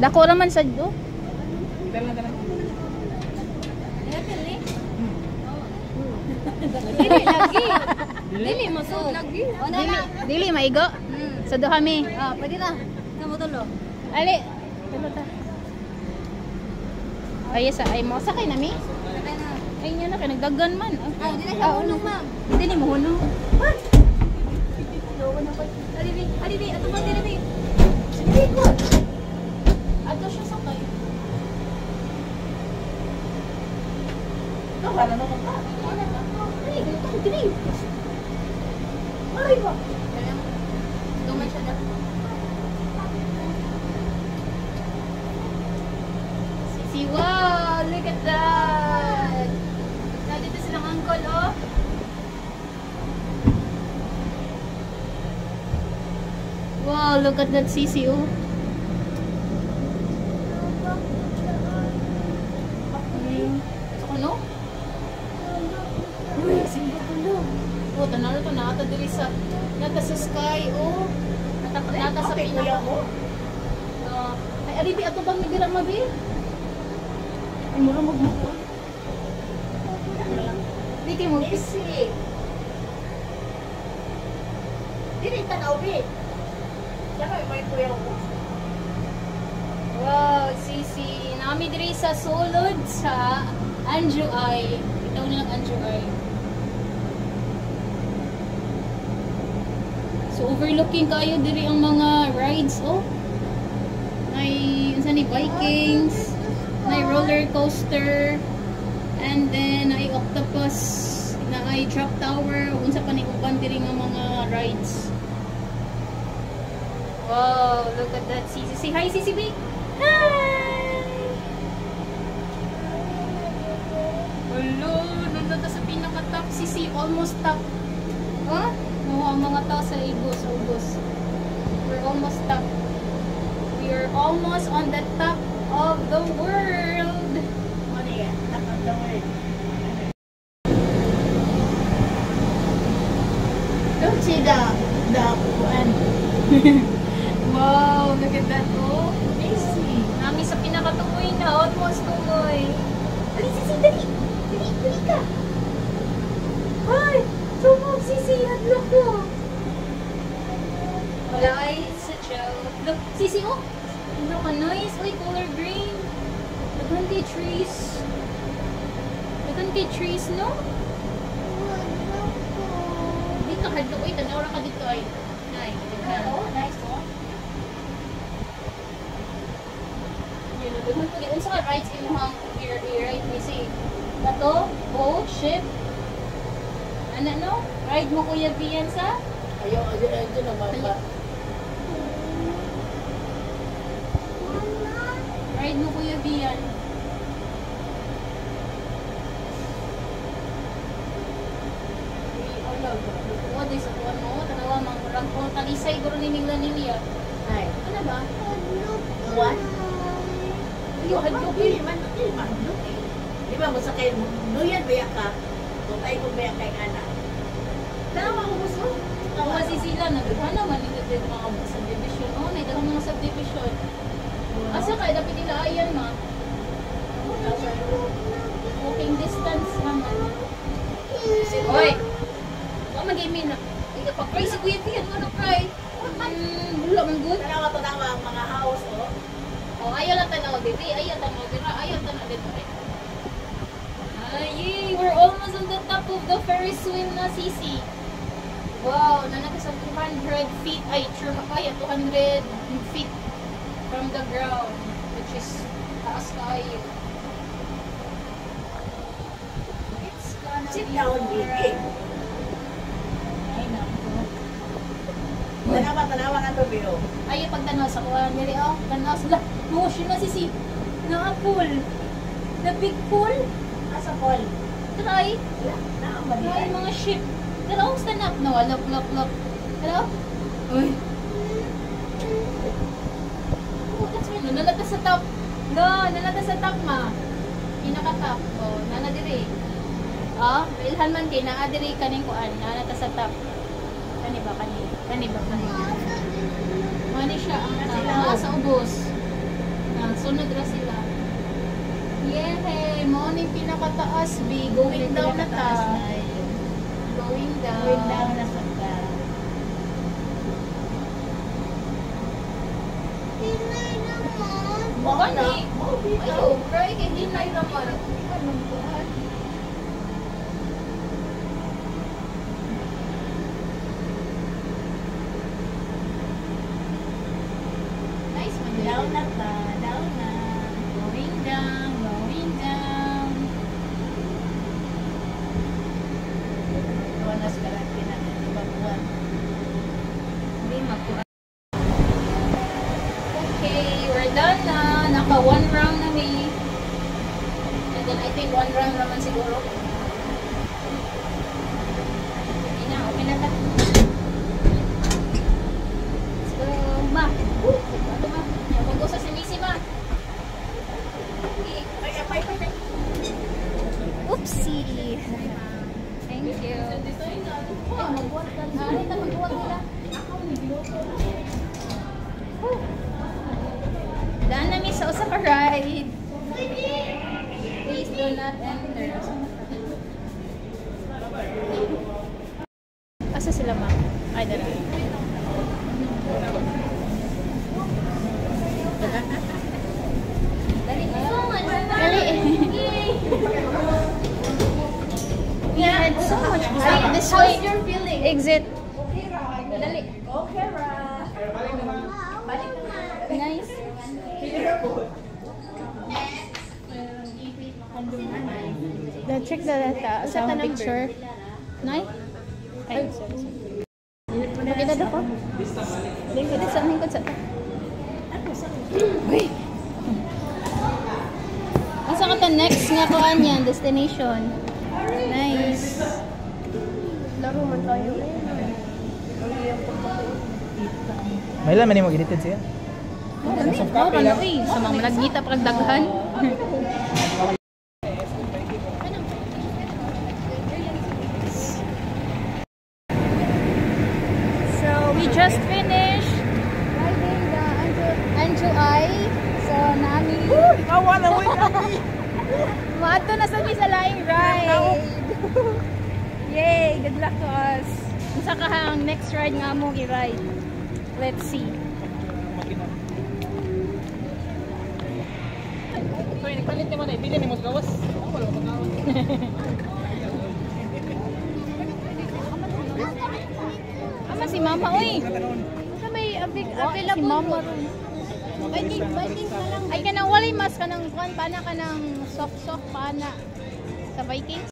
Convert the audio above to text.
Dako raman sa do. Dala. Dili lagi. Dili masud lagi. Dili maigo. Sa duha mi. Pwede na. Kamo tulo. Ali. Tulo ta. Ay sa ay mo sakay na mi. Sakay na. Ay nya na kay nagdagan man. Di na siya hunong, ma'am. Hindi ni mo hunong. Adi, ato ba diri? Sige ko. Ato siya sakay. Ito, wala naman pa. Ay, ito diri. Ay ba. Duman siya daw. Sisi, wow, look at that. Nandito silang uncle, oh. Wow, look at that Sisi, oh. Ano? Uy, simba ko no. Oh, tanalo to na ata diri sa nata sa sky, oh. Nata sa pinaka mo. Ay, ari ato bang nigirang mabi? Ay, mura magmuko. Dito mo isi. Dili tanaw bi. Saka may kuya ko. Wow, Sisi. Nami diri sa sulod sa Anju Ay. Itaw nilang Anju Ay. So overlooking kayo diri ang mga rides, oh. May unsa ni Vikings, may roller coaster, and then ay octopus, na ay drop tower, unsa pa ni uban diri nga mga rides. Wow, look at that Sisi. Say hi Sisi B. Hi. Hello, nandun na sa pinaka-top Sisi, almost top. Huh? No, ang mga tao sa ubos. We're almost top. We are almost on the top of the world. Ano yan? Top of the world. Don't see the one. Wow, look at that. Oh, amazing. Nami sa pinakatumoy na, almost tumoy. Dali, Sisi, dali. Dali ka. Ay, tumog, Sisi, hadlock ko. Wala ay sa joke. Look, Sisi, oh. Look, nice. Uy, color green. Look at trees. Look at trees, no? Dito, hadlock. Uy, tanaw ka dito ay. Nice. Oh, nice oh. Yun sa rides in hang i-ride mo si Bato, boat, ship. Ano no? Ride mo Kuya Bian sa? Ayaw na mama. Ride mo Kuya Bian. What is it? One mo? Tanawa mang kurang ko. Talisay guro ni Mingla ni Mia. Ay. Ano ba? What? Yung hadlok Dili man. Di ba mo sa kayo, nuyan baya ka, kung tayo kung baya kay anak. Tama ko gusto. Kasi sila, nagdaghan naman nila din mga subdivision. Oh, nagdaghan mga subdivision. Asa kaya dapat nila ayan ma? Walking distance naman. Hoy! Huwag mag-imin na. Hindi ka pa-cry si Kuya Tian. Ano cry? Wala man good. Tanawa ang mga house, oh. Oh, ayaw lang tanaw dito. Ayaw tanaw dito. Ayaw tanaw dito. Ay, we're almost on the top of the Ferris wheel na, Sisi. Wow, nanaka sa 200 feet. Ay, 200 feet from the ground. Which is taas tayo. It's gonna Sit be down, baby. Ay, naku. Tanawa nga to, Biro. Ayaw pagtanaw sa kuha. Nili, oh, tanaw sila. Motion na, Sisi. Na-pool. The big pool. Asa Paul? Try. Naamad Try mga ship. Hello, stand up. No, look. Hello? Uy. Oh, that's right. Nalata sa top. No, nalata sa top, ma. Pinaka-top. Oh, nanadiri. Oh, ilhan man kay naadiri kaning kuan. Nalata sa top. Kani ba? Kani ba? Mani siya ang sa ubos. Sunod ra sila. Yehey! Mo ni pinakataas, B. Going down na ta. Going down. Going down na sa ka. Gani. Ayaw, try kay hinay naman. Nice man din. Down na ta. Down na. Going down, going down. Doon na sa karate na. Babuan. Hindi magkuha. Okay, we're done na. Naka 1 round na mi. And then I think 1 round naman siguro. Okay na, okay na ta. Let's go, ma. Bago ma. Bago sa sinisi ma. Ay, apay. Oopsie. Thank you. Ay, magbuhat ka. Ay, magbuhat nila. Daan na mi sa usa ka ride. Please do not enter. Asa sila ma? Ay, dala. Dali. Dali. We had so much fun. This way. How's your feeling? Exit. Dali. Okay, Ra. Balik na. Nice. Check the data sa picture. Nay? Ay, sorry. Pakita daw ko. Lingkod sa lingkod sa. Uy. Asa ka ta next nga kuan yan, destination. Nice. Laro man tayo. May laman mo edited siya. Oh, ano eh, sa mga malagita pag daghan. So, we just finished riding the Anju Ay. So, nami. Awa na mo kami. Maato na sa sa laing ride. Yay! Good luck to us. Unsa ka hang next ride nga mo i-ride? Let's see. So, nagpalit naman ay pili ni mo gawas. Ako wala magawas. Ama si Mama oy. Sa may available si Mama ron. Biking na lang. Ay kanang wali mas kanang kuan pana kanang soft pana sa Vikings.